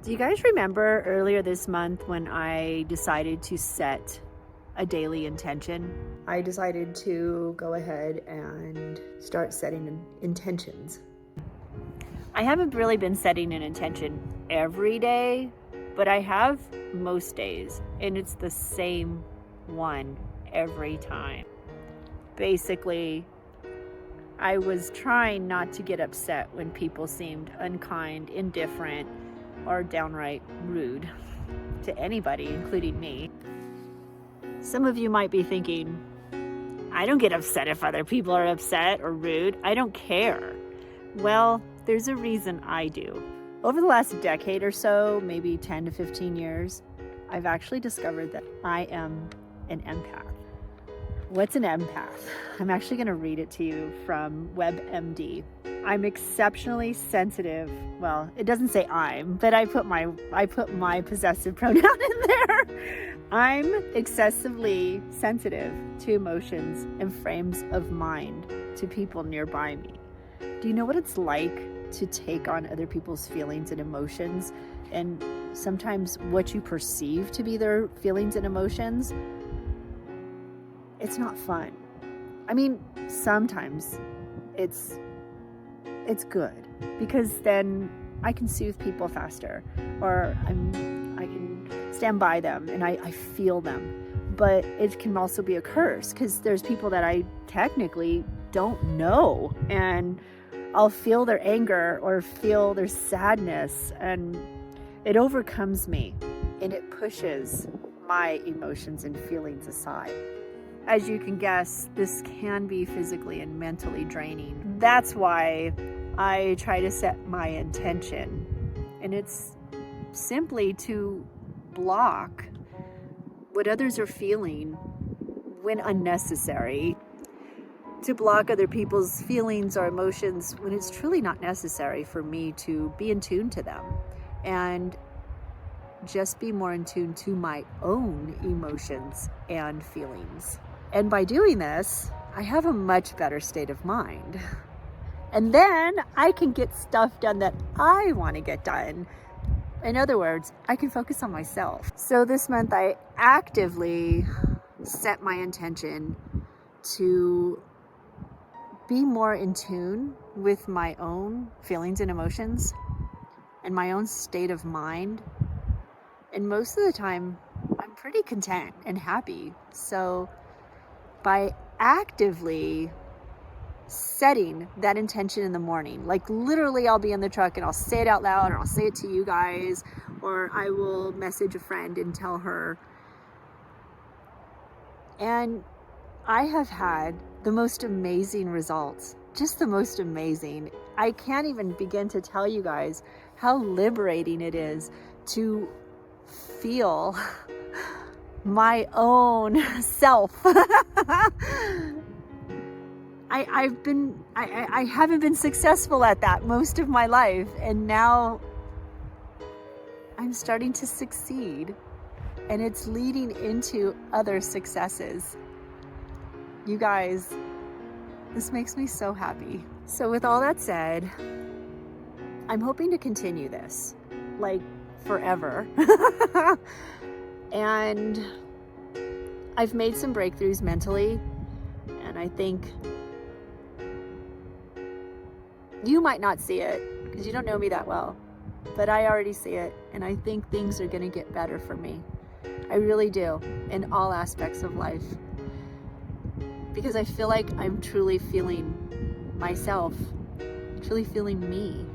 Do you guys remember earlier this month when I decided to set a daily intention? I decided to go ahead and start setting intentions. I haven't really been setting an intention every day, but I have most days, and it's the same one every time. Basically, I was trying not to get upset when people seemed unkind, indifferent, or downright rude to anybody, including me. Some of you might be thinking, I don't get upset if other people are upset or rude. I don't care. Well, there's a reason I do. Over the last decade or so, maybe 10 to 15 years, I've actually discovered that I am an empath. What's an empath? I'm actually going to read it to you from WebMD. I'm exceptionally sensitive. Well, it doesn't say I'm, but I put my possessive pronoun in there. I'm excessively sensitive to emotions and frames of mind to people nearby me. Do you know what it's like to take on other people's feelings and emotions, and sometimes what you perceive to be their feelings and emotions? It's not fun. I mean, sometimes it's good because then I can soothe people faster, or I can stand by them and I feel them. But it can also be a curse because there's people that I technically don't know, and I'll feel their anger or feel their sadness, and it overcomes me and it pushes my emotions and feelings aside. As you can guess, this can be physically and mentally draining. That's why I try to set my intention, and it's simply to block what others are feeling when unnecessary, to block other people's feelings or emotions when it's truly not necessary for me to be in tune to them, and just be more in tune to my own emotions and feelings. And by doing this, I have a much better state of mind. And then I can get stuff done that I want to get done. In other words, I can focus on myself. So this month I actively set my intention to be more in tune with my own feelings and emotions and my own state of mind. And most of the time, I'm pretty content and happy. So by actively setting that intention in the morning, like literally I'll be in the truck and I'll say it out loud, or I'll say it to you guys, or I will message a friend and tell her. And I have had the most amazing results, just the most amazing. I can't even begin to tell you guys how liberating it is to feel my own self. I haven't been successful at that most of my life, and now I'm starting to succeed, and it's leading into other successes. You guys, this makes me so happy. So with all that said, I'm hoping to continue this, like forever. And I've made some breakthroughs mentally, and I think you might not see it because you don't know me that well, but I already see it, and I think things are going to get better for me. I really do, in all aspects of life, because I feel like I'm truly feeling myself, truly feeling me.